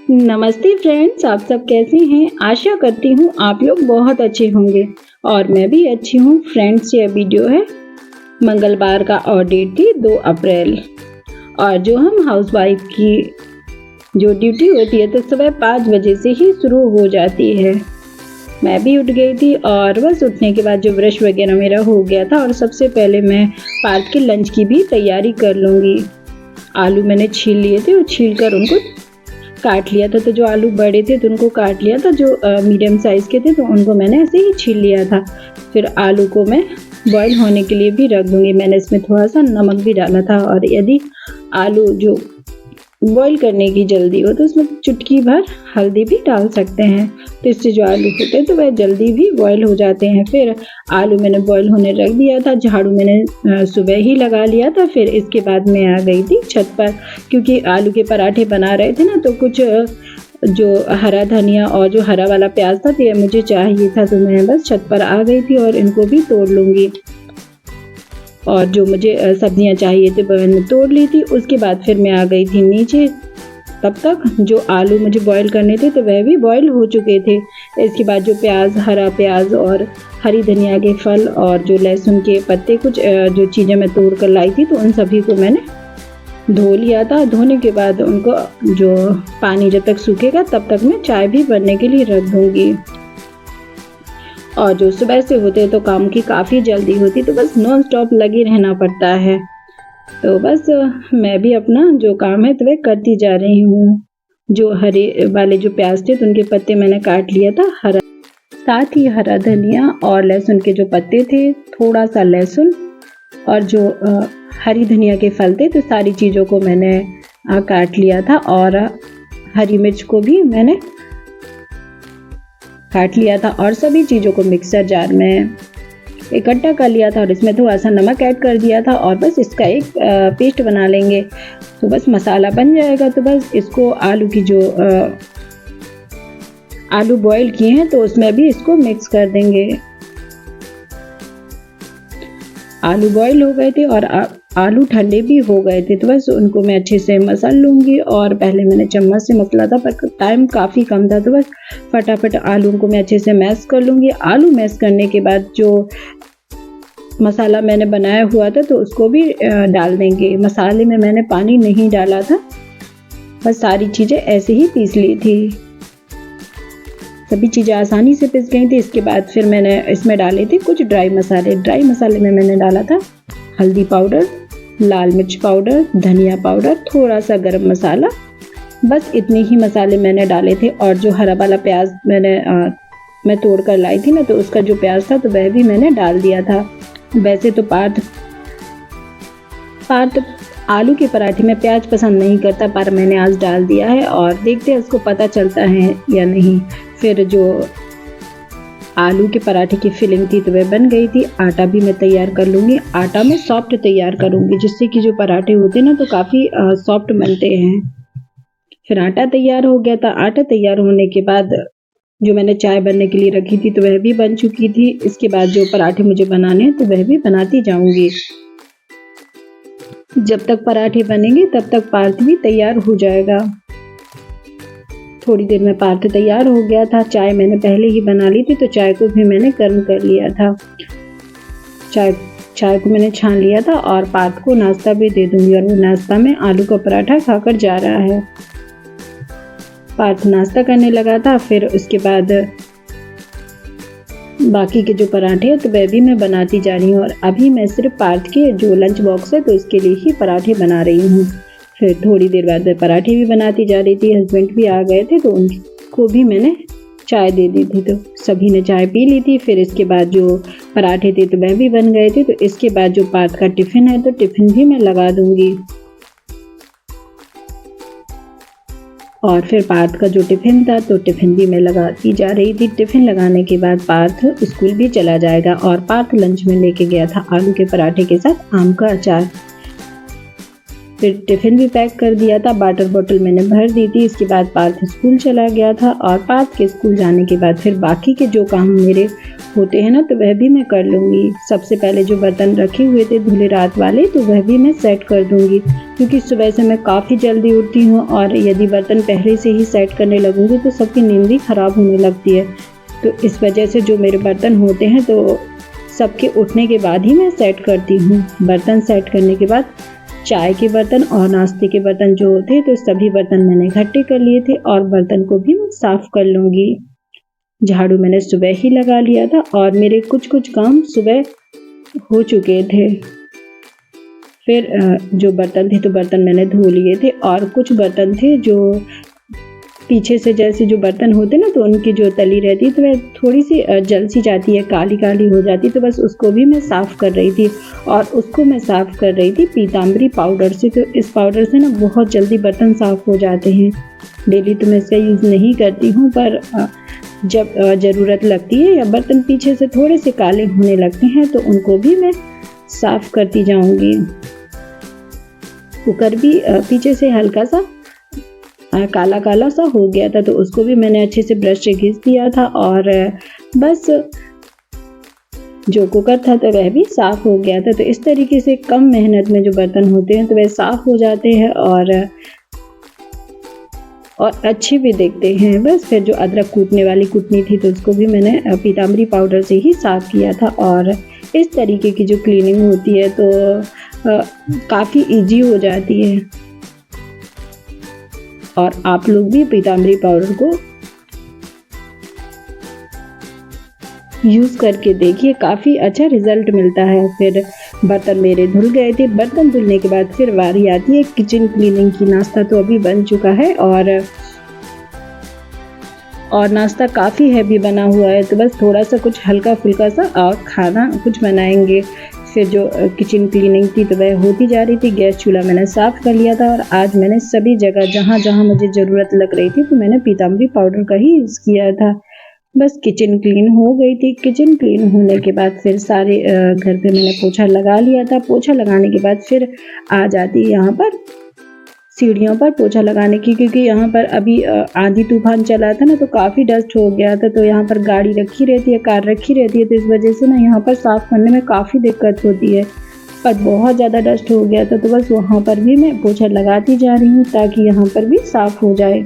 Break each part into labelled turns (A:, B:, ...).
A: नमस्ते फ्रेंड्स, आप सब कैसे हैं। आशा करती हूँ आप लोग बहुत अच्छे होंगे और मैं भी अच्छी हूँ। फ्रेंड्स, ये वीडियो है मंगलवार का और डेट थी 2 अप्रैल। और जो हम हाउसवाइफ की जो ड्यूटी होती है तो सुबह 5 बजे से ही शुरू हो जाती है। मैं भी उठ गई थी और बस उठने के बाद जो ब्रश वगैरह मेरा हो गया था और सबसे पहले मैं पार्थ के लंच की भी तैयारी कर लूँगी। आलू मैंने छील लिए थे और छील कर उनको काट लिया था। तो जो आलू बड़े थे तो उनको काट लिया था, जो मीडियम साइज़ के थे तो उनको मैंने ऐसे ही छील लिया था। फिर आलू को मैं बॉईल होने के लिए भी रख दूँगी। मैंने इसमें थोड़ा सा नमक भी डाला था और यदि आलू जो बॉईल करने की जल्दी हो तो उसमें चुटकी भर हल्दी भी डाल सकते हैं, तो इससे जो आलू होते हैं तो वह जल्दी भी बॉईल हो जाते हैं। फिर आलू मैंने बॉईल होने रख दिया था। झाड़ू मैंने सुबह ही लगा लिया था। फिर इसके बाद मैं आ गई थी छत पर, क्योंकि आलू के पराठे बना रहे थे ना, तो कुछ जो हरा धनिया और जो हरा वाला प्याज था तो मुझे चाहिए था, तो मैं बस छत पर आ गई थी और इनको भी तोड़ लूँगी। और जो मुझे सब्जियां चाहिए थी वह मैंने तोड़ ली थी। उसके बाद फिर मैं आ गई थी नीचे। तब तक जो आलू मुझे बॉईल करने थे तो वह भी बॉईल हो चुके थे। इसके बाद जो प्याज, हरा प्याज और हरी धनिया के फल और जो लहसुन के पत्ते, कुछ जो चीज़ें मैं तोड़ कर लाई थी तो उन सभी को मैंने धो लिया था। धोने के बाद उनको जो पानी जब तक सूखेगा तब तक मैं चाय भी बनने के लिए रख दूँगी। और जो सुबह से होते हैं तो काम की काफ़ी जल्दी होती, तो बस नॉन स्टॉप लगे रहना पड़ता है। तो बस मैं भी अपना जो काम है तो वह करती जा रही हूँ। जो हरे वाले जो प्याज थे तो उनके पत्ते मैंने काट लिया था, हरा, साथ ही हरा धनिया और लहसुन के जो पत्ते थे, थोड़ा सा लहसुन और जो हरी धनिया के फल थे, तो सारी चीज़ों को मैंने काट लिया था। और हरी मिर्च को भी मैंने काट लिया था और सभी चीज़ों को मिक्सर जार में इकट्ठा कर लिया था और इसमें थोड़ा सा नमक ऐड कर दिया था और बस इसका एक पेस्ट बना लेंगे, तो बस मसाला बन जाएगा। तो बस इसको आलू की जो आलू बॉईल किए हैं तो उसमें भी इसको मिक्स कर देंगे। आलू बॉईल हो गए थे और आलू ठंडे भी हो गए थे, तो बस उनको मैं अच्छे से मसल लूँगी। और पहले मैंने चम्मच से मसला था पर टाइम काफ़ी कम था, तो बस फटाफट आलू को मैं अच्छे से मैश कर लूँगी। आलू मैश करने के बाद जो मसाला मैंने बनाया हुआ था तो उसको भी डाल देंगे। मसाले में मैंने पानी नहीं डाला था, बस सारी चीज़ें ऐसे ही पीस ली थी। सभी चीज़ें आसानी से पिस गई थी। इसके बाद फिर मैंने इसमें डाले थे कुछ ड्राई मसाले। ड्राई मसाले में मैंने डाला था हल्दी पाउडर, लाल मिर्च पाउडर, धनिया पाउडर, थोड़ा सा गरम मसाला, बस इतने ही मसाले मैंने डाले थे। और जो हरा वाला प्याज मैं तोड़ कर लाई थी ना, तो उसका जो प्याज था तो वह भी मैंने डाल दिया था। वैसे तो पार्थ आलू के पराठे में प्याज पसंद नहीं करता, पर मैंने आज डाल दिया है और देखते हैं उसको पता चलता है या नहीं। फिर जो आलू के पराठे की फिलिंग थी तो वह बन गई थी। आटा भी मैं तैयार कर लूँगी। आटा मैं सॉफ्ट तैयार करूँगी, जिससे कि जो पराठे होते हैं ना तो काफ़ी सॉफ्ट बनते हैं। फिर आटा तैयार हो गया था। आटा तैयार होने के बाद जो मैंने चाय बनने के लिए रखी थी तो वह भी बन चुकी थी। इसके बाद जो पराठे मुझे बनाने हैं तो वह भी बनाती जाऊँगी। जब तक पराठे बनेंगे तब तक पार्थ भी तैयार हो जाएगा। थोड़ी देर में पार्थ तैयार हो गया था। चाय मैंने पहले ही बना ली थी, तो चाय को भी मैंने गर्म कर लिया था। चाय को मैंने छान लिया था और पार्थ को नाश्ता भी दे दूंगी। और वो नाश्ता में आलू का पराठा खाकर जा रहा है। पार्थ नाश्ता करने लगा था। फिर उसके बाद बाकी के जो पराठे हैं तो वह भी मैं बनाती जा रही हूँ। और अभी मैं सिर्फ पार्थ के जो लंच बॉक्स है तो इसके लिए ही पराठे बना रही हूँ। फिर थोड़ी देर बाद पराठे भी बनाती जा रही थी। हस्बैंड भी आ गए थे तो उनको भी मैंने चाय दे दी थी, तो सभी ने चाय पी ली थी। फिर इसके बाद जो पराठे थे तो वह भी बन गए थे। तो इसके बाद जो पार्थ का टिफ़िन है तो टिफ़िन भी मैं लगा दूँगी। और फिर पार्थ का जो टिफ़िन था तो टिफ़िन भी मैं लगाती जा रही थी। टिफ़िन लगाने के बाद पार्थ स्कूल भी चला जाएगा। और पार्थ लंच में लेके गया था आलू के पराठे के साथ आम का अचार। फिर टिफ़िन भी पैक कर दिया था, वाटर बॉटल मैंने भर दी थी। इसके बाद पार्थ स्कूल चला गया था और पार्थ के स्कूल जाने के बाद फिर बाकी के जो काम मेरे होते हैं ना तो वह भी मैं कर लूँगी। सबसे पहले जो बर्तन रखे हुए थे धुले रात वाले तो वह भी मैं सेट कर दूँगी, क्योंकि सुबह से मैं काफ़ी जल्दी उठती हूँ और यदि बर्तन पहले से ही सेट करने लगूँगी तो सबकी नींद भी ख़राब होने लगती है। तो इस वजह से जो मेरे बर्तन होते हैं तो सबके उठने के बाद ही मैं सेट करती हूँ। बर्तन सेट करने के बाद चाय के बर्तन और नाश्ते के बर्तन जो होते तो सभी बर्तन मैंने इकट्ठे कर लिए थे और बर्तन को भी मैं साफ़ कर लूँगी। झाड़ू मैंने सुबह ही लगा लिया था और मेरे कुछ काम सुबह हो चुके थे। फिर जो बर्तन थे तो बर्तन मैंने धो लिए थे और कुछ बर्तन थे जो पीछे से जैसे जो बर्तन होते ना तो उनकी जो तली रहती तो वह थोड़ी सी जल सी जाती है, काली काली हो जाती, तो बस उसको भी मैं साफ़ कर रही थी और उसको मैं साफ़ कर रही थी पीताम्बरी पाउडर से। तो इस पाउडर से ना बहुत जल्दी बर्तन साफ़ हो जाते हैं। डेली तो मैं इसका यूज़ नहीं करती हूँ, पर जब ज़रूरत लगती है या बर्तन पीछे से थोड़े से काले होने लगते हैं तो उनको भी मैं साफ़ करती जाऊँगी। कुकर भी पीछे से हल्का सा काला काला सा हो गया था तो उसको भी मैंने अच्छे से ब्रश से घिस दिया था और बस जो कुकर था तो वह भी साफ़ हो गया था। तो इस तरीके से कम मेहनत में जो बर्तन होते हैं तो वह साफ़ हो जाते हैं और अच्छे भी दिखते हैं। बस फिर जो अदरक कूटने वाली कुटनी थी तो उसको भी मैंने पीताम्बरी पाउडर से ही साफ़ किया था और इस तरीके की जो क्लीनिंग होती है तो काफ़ी इजी हो जाती है। और आप लोग भी पीताम्बरी पाउडर को यूज़ करके देखिए, काफ़ी अच्छा रिज़ल्ट मिलता है। फिर बर्तन मेरे धुल गए थे। बर्तन धुलने के बाद फिर बारी आती है किचन क्लीनिंग की। नाश्ता तो अभी बन चुका है और नाश्ता काफ़ी हैवी बना हुआ है तो बस थोड़ा सा कुछ हल्का फुल्का सा और खाना कुछ बनाएंगे। फिर जो किचन क्लीनिंग थी तो वह होती जा रही थी। गैस चूल्हा मैंने साफ़ कर लिया था और आज मैंने सभी जगह जहाँ जहाँ मुझे ज़रूरत लग रही थी तो मैंने पीताम्बरी पाउडर का ही यूज़ किया था। बस किचन क्लीन हो गई थी। किचन क्लीन होने के बाद फिर सारे घर पे मैंने पोछा लगा लिया था। पोछा लगाने के बाद फिर आ जाती यहाँ पर सीढ़ियों पर पोछा लगाने की, क्योंकि यहाँ पर अभी आंधी तूफान चला था ना तो काफ़ी डस्ट हो गया था। तो यहाँ पर गाड़ी रखी रहती है, कार रखी रहती है तो इस वजह से ना यहाँ पर साफ़ करने में काफ़ी दिक्कत होती है। पर बहुत ज़्यादा डस्ट हो गया था तो बस वहाँ पर भी मैं पोछा लगाती जा रही हूँ ताकि यहाँ पर भी साफ़ हो जाए।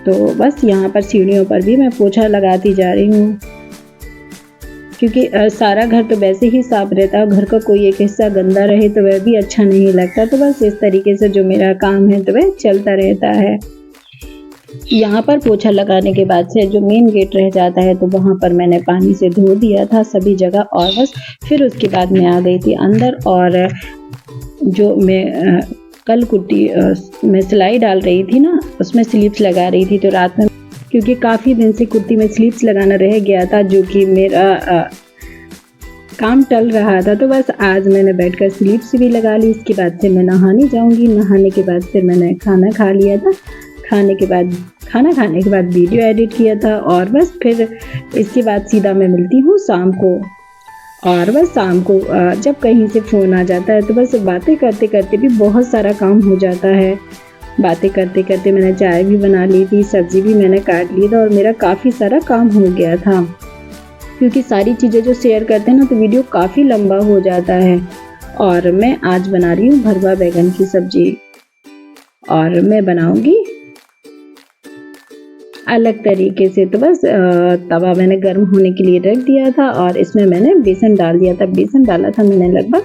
A: तो बस यहाँ पर सीढ़ियों पर भी मैं पोछा लगाती जा रही हूँ, क्योंकि सारा घर तो वैसे ही साफ़ रहता है। घर का कोई एक हिस्सा गंदा रहे तो वह भी अच्छा नहीं लगता। तो बस इस तरीके से जो मेरा काम है तो वह चलता रहता है। यहाँ पर पोछा लगाने के बाद से जो मेन गेट रह जाता है तो वहाँ पर मैंने पानी से धो दिया था सभी जगह और बस फिर उसके बाद मैं आ गई थी अंदर। और जो मैं कल कुट्टी में सिलाई डाल रही थी ना उसमें स्लीव्स लगा रही थी, तो रात में क्योंकि काफ़ी दिन से कुर्ती में स्लीव्स लगाना रह गया था जो कि मेरा काम टल रहा था, तो बस आज मैंने बैठकर स्लीव्स भी लगा ली। इसके बाद से मैं नहाने जाऊंगी। नहाने के बाद फिर मैंने खाना खा लिया था। खाना खाने के बाद वीडियो एडिट किया था और बस फिर इसके बाद सीधा मैं मिलती हूँ शाम को। और बस शाम को जब कहीं से फ़ोन आ जाता है तो बस बातें करते करते भी बहुत सारा काम हो जाता है। बातें करते करते मैंने चाय भी बना ली थी, सब्ज़ी भी मैंने काट ली था और मेरा काफ़ी सारा काम हो गया था। क्योंकि सारी चीज़ें जो शेयर करते हैं ना तो वीडियो काफ़ी लंबा हो जाता है। और मैं आज बना रही हूँ भरवा बैगन की सब्ज़ी और मैं बनाऊँगी अलग तरीके से। तो बस तवा मैंने गर्म होने के लिए रख दिया था और इसमें मैंने बेसन डाल दिया था। बेसन डाला था मैंने लगभग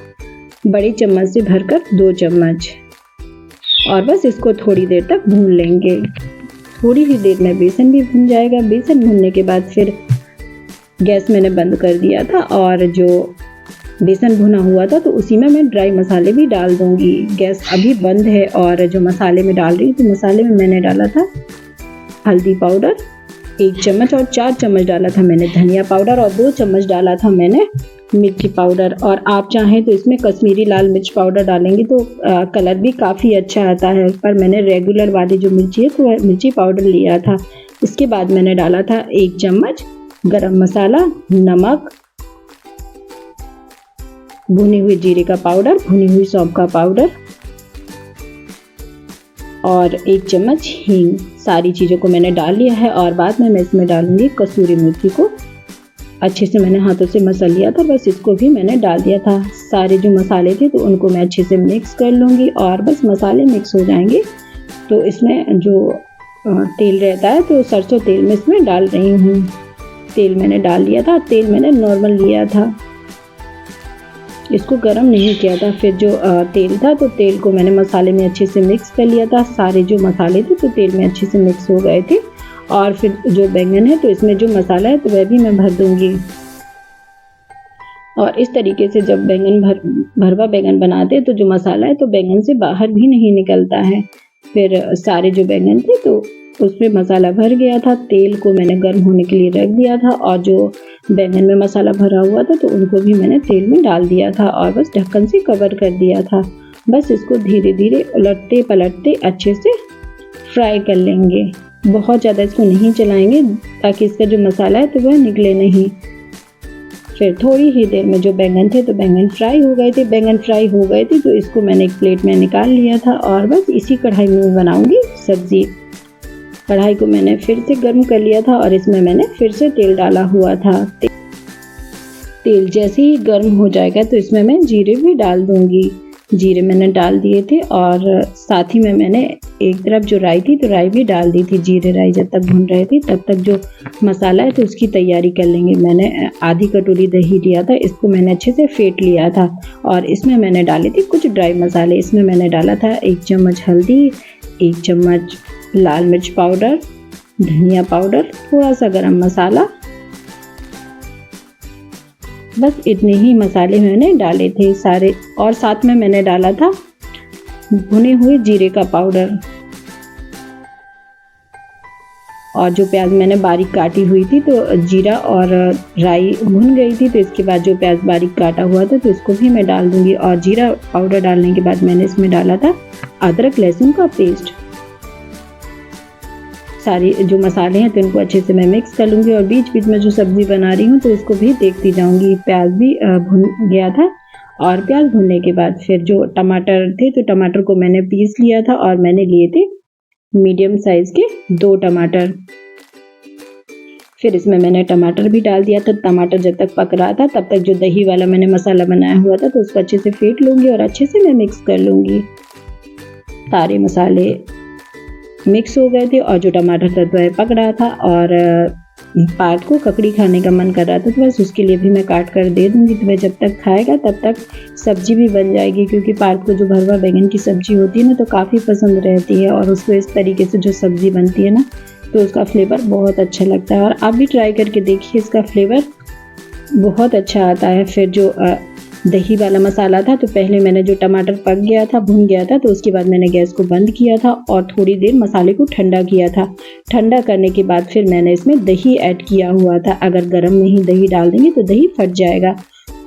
A: बड़ी चम्मच से भरकर 2 चम्मच और बस इसको थोड़ी देर तक भून लेंगे। थोड़ी ही देर में बेसन भी भून जाएगा। बेसन भूनने के बाद फिर गैस मैंने बंद कर दिया था और जो बेसन भुना हुआ था तो उसी में मैं ड्राई मसाले भी डाल दूँगी। गैस अभी बंद है और जो मसाले में डाल रही हूँ तो मसाले में मैंने डाला था हल्दी पाउडर 1 चम्मच और 4 चम्मच डाला था मैंने धनिया पाउडर और 2 चम्मच डाला था मैंने मिर्ची पाउडर। और आप चाहें तो इसमें कश्मीरी लाल मिर्च पाउडर डालेंगे तो कलर भी काफ़ी अच्छा आता है, पर मैंने रेगुलर वाली जो मिर्ची है तो मिर्ची पाउडर लिया था। इसके बाद मैंने डाला था 1 चम्मच गरम मसाला, नमक भुने हुए जीरे का पाउडर, भुनी हुई सौंफ का पाउडर और 1 चम्मच हींग। सारी चीज़ों को मैंने डाल लिया है और बाद में मैं इसमें डालूंगी कसूरी मेथी को। अच्छे से मैंने हाथों से मसल लिया था, बस इसको भी मैंने डाल दिया था। सारे जो मसाले थे तो उनको मैं अच्छे से मिक्स कर लूँगी और बस मसाले मिक्स हो जाएंगे तो इसमें जो तेल रहता है तो सरसों तेल में इसमें डाल रही हूँ। तेल मैंने डाल लिया था, तेल मैंने नॉर्मल लिया था, इसको गरम नहीं किया था। फिर जो तेल था तो तेल को मैंने मसाले में अच्छे से मिक्स कर लिया था। सारे जो मसाले थे तो तेल में अच्छे से मिक्स हो गए थे। और फिर जो बैंगन है तो इसमें जो मसाला है तो वह भी मैं भर दूंगी। और इस तरीके से जब भरवा बैंगन बनाते तो जो मसाला है तो बैंगन से बाहर भी नहीं निकलता है। फिर सारे जो बैंगन थे तो उसमें मसाला भर गया था। तेल को मैंने गर्म होने के लिए रख दिया था और जो बैंगन में मसाला भरा हुआ था तो उनको भी मैंने तेल में डाल दिया था और बस ढक्कन से कवर कर दिया था। बस इसको धीरे धीरे उलटते पलटते अच्छे से फ्राई कर लेंगे। बहुत ज़्यादा इसको नहीं चलाएंगे ताकि इसका जो मसाला है तो वह निकले नहीं। फिर थोड़ी ही देर में जो बैंगन थे तो बैंगन फ्राई हो गए थे। बैंगन फ्राई हो गए थे तो इसको मैंने एक प्लेट में निकाल लिया था और बस इसी कढ़ाई में बनाऊंगी सब्ज़ी। कढ़ाई को मैंने फिर से गर्म कर लिया था और इसमें मैंने फिर से तेल डाला हुआ था। तेल जैसे ही गर्म हो जाएगा तो इसमें मैं जीरे भी डाल दूंगी। जीरे मैंने डाल दिए थे और साथ ही में मैंने एक तरफ जो राई थी तो राई भी डाल दी थी। जीरे राई जब तक भून रहे थे तब तक जो मसाला है तो उसकी तैयारी कर लेंगे। मैंने आधी कटोरी दही लिया था, इसको मैंने अच्छे से फेंट लिया था और इसमें मैंने डाले थे कुछ ड्राई मसाले। इसमें मैंने डाला था 1 चम्मच हल्दी, 1 चम्मच लाल मिर्च पाउडर, धनिया पाउडर, थोड़ा सा गरम मसाला, बस इतने ही मसाले मैंने डाले थे सारे। और साथ में मैंने डाला था भुने हुए जीरे का पाउडर और जो प्याज मैंने बारीक काटी हुई थी तो जीरा और राई भुन गई थी तो इसके बाद जो प्याज बारीक काटा हुआ था तो इसको भी मैं डाल दूंगी। और जीरा पाउडर डालने के बाद मैंने इसमें डाला था अदरक लहसुन का पेस्ट। सारी जो मसाले हैं तो इनको अच्छे से मैं मिक्स कर लूँगी और बीच बीच में जो सब्ज़ी बना रही हूँ तो उसको भी देखती जाऊँगी। प्याज भी भुन गया था और प्याज भुनने के बाद फिर जो टमाटर थे तो टमाटर को मैंने पीस लिया था और मैंने लिए थे मीडियम साइज़ के 2 टमाटर। फिर इसमें मैंने टमाटर भी डाल दिया था। टमाटर जब तक पक रहा था तब तक जो दही वाला मैंने मसाला बनाया हुआ था तो उसको अच्छे से फेंट लूँगी और अच्छे से मैं मिक्स कर लूँगी। सारे मसाले मिक्स हो गए थे और जो टमाटर था वह पक रहा था और पार्थ को ककड़ी खाने का मन कर रहा था तो बस उसके लिए भी मैं काट कर दे दूँगी। तो वह जब तक खाएगा तब तक सब्जी भी बन जाएगी, क्योंकि पार्थ को जो भरवा बैंगन की सब्जी होती है ना तो काफ़ी पसंद रहती है और उसको इस तरीके से जो सब्ज़ी बनती है ना तो उसका फ्लेवर बहुत अच्छा लगता है। और आप भी ट्राई करके देखिए, इसका फ्लेवर बहुत अच्छा आता है। फिर जो दही वाला मसाला था तो पहले मैंने जो टमाटर पक गया था, भुन गया था, तो उसके बाद मैंने गैस को बंद किया था और थोड़ी देर मसाले को ठंडा किया था। ठंडा करने के बाद फिर मैंने इसमें दही ऐड किया हुआ था। अगर गर्म में ही दही डाल देंगे तो दही फट जाएगा,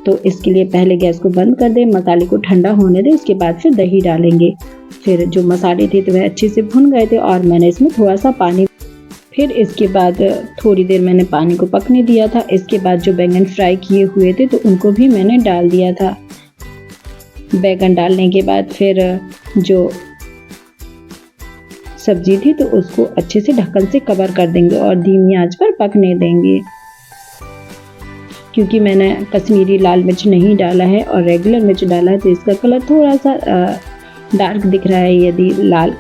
A: तो इसके लिए पहले गैस को बंद कर दें, मसाले को ठंडा होने दें, उसके बाद फिर दही डालेंगे। फिर जो मसाले थे तो वह अच्छे से भुन गए थे और मैंने इसमें थोड़ा सा पानी, फिर इसके बाद थोड़ी देर मैंने पानी को पकने दिया था। इसके बाद जो बैंगन फ्राई किए हुए थे तो उनको भी मैंने डाल दिया था। बैंगन डालने के बाद फिर जो सब्जी थी तो उसको अच्छे से ढक्कन से कवर कर देंगे और धीमी आंच पर पकने देंगे। क्योंकि मैंने कश्मीरी लाल मिर्च नहीं डाला है और रेगुलर मिर्च डाला है तो इसका कलर थोड़ा सा डार्क दिख रहा है। यदि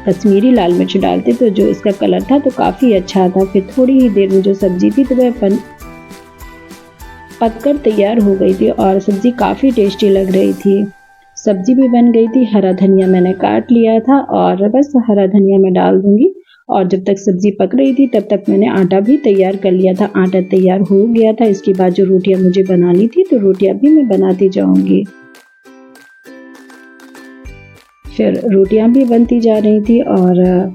A: कश्मीरी लाल मिर्च डालते तो जो इसका कलर था तो काफ़ी अच्छा था। फिर थोड़ी ही देर में जो सब्जी थी तो वह पककर तैयार हो गई थी और सब्जी काफ़ी टेस्टी लग रही थी। सब्जी भी बन गई थी। हरा धनिया मैंने काट लिया था और बस हरा धनिया मैं डाल दूंगी। और जब तक सब्जी पक रही थी तब तक मैंने आटा भी तैयार कर लिया था। आटा तैयार हो गया था। इसके बाद जो रोटियां मुझे बनानी थी तो रोटियां भी मैं बनाती जाऊंगी। फिर रोटियां भी बनती जा रही थी और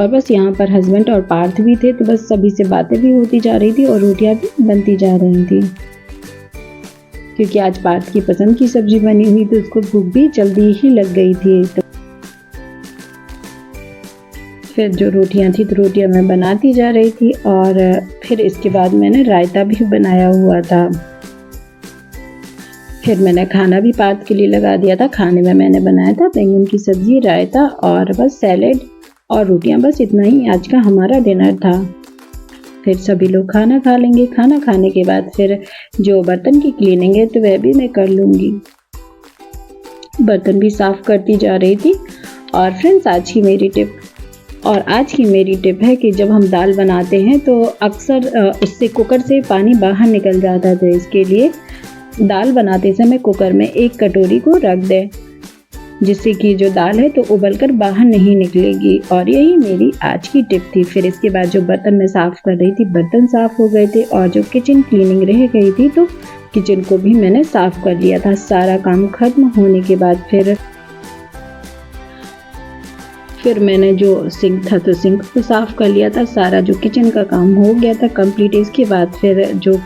A: बस यहाँ पर हस्बैंड और पार्थ भी थे, तो बस सभी से बातें भी होती जा रही थी और रोटियां भी बनती जा रही थी। क्योंकि आज पार्थ की पसंद की सब्जी बनी हुई तो उसको भूख भी जल्दी ही लग गई थी। तो फिर जो रोटियां थी तो रोटियां मैं बनाती जा रही थी और फिर इसके बाद मैंने रायता भी बनाया हुआ था। फिर मैंने खाना भी पात के लिए लगा दिया था। खाने में मैंने बनाया था बैंगन की सब्ज़ी, रायता और बस सैलेड और रोटियां। बस इतना ही आज का हमारा डिनर था। फिर सभी लोग खाना खा लेंगे। खाना खाने के बाद फिर जो बर्तन की क्लीनिंग है तो वह भी मैं कर लूँगी। बर्तन भी साफ़ करती जा रही थी। और फ्रेंड्स आज की मेरी टिप है कि जब हम दाल बनाते हैं तो अक्सर उससे कुकर से पानी बाहर निकल जाता है। तो इसके लिए दाल बनाते समय कुकर में 1 कटोरी को रख दें, जिससे कि जो दाल है तो उबलकर बाहर नहीं निकलेगी। और यही मेरी आज की टिप थी। फिर इसके बाद जो बर्तन मैं साफ़ कर रही थी, बर्तन साफ़ हो गए थे और जो किचन क्लीनिंग रह गई थी तो किचन को भी मैंने साफ़ कर लिया था। सारा काम खत्म होने के बाद फिर मैंने जो सिंक था तो सिंक को साफ़ कर लिया था। सारा जो किचन का काम हो गया था कंप्लीट। इसके बाद फिर जो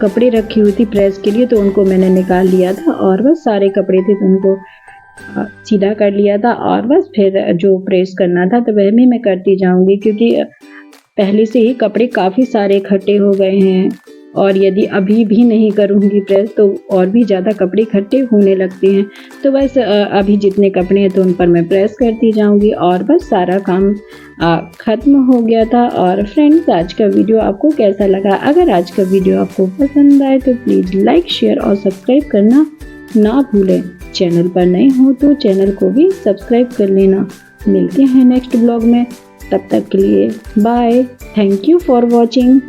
A: कपड़े रखी हुई थी प्रेस के लिए तो उनको मैंने निकाल लिया था और बस सारे कपड़े थे तो उनको सीधा कर लिया था। और बस फिर जो प्रेस करना था तो वह भी मैं करती जाऊंगी, क्योंकि पहले से ही कपड़े काफ़ी सारे इकट्ठे हो गए हैं और यदि अभी भी नहीं करूंगी प्रेस तो और भी ज़्यादा कपड़े इकट्ठे होने लगते हैं। तो बस अभी जितने कपड़े हैं तो उन पर मैं प्रेस करती जाऊंगी और बस सारा काम ख़त्म हो गया था। और फ्रेंड्स आज का वीडियो आपको कैसा लगा? अगर आज का वीडियो आपको पसंद आए तो प्लीज़ लाइक, शेयर और सब्सक्राइब करना ना भूलें। चैनल पर नए हो तो चैनल को भी सब्सक्राइब कर लेना। मिलते हैं नेक्स्ट ब्लॉग में, तब तक के लिए bye. Thank you for watching.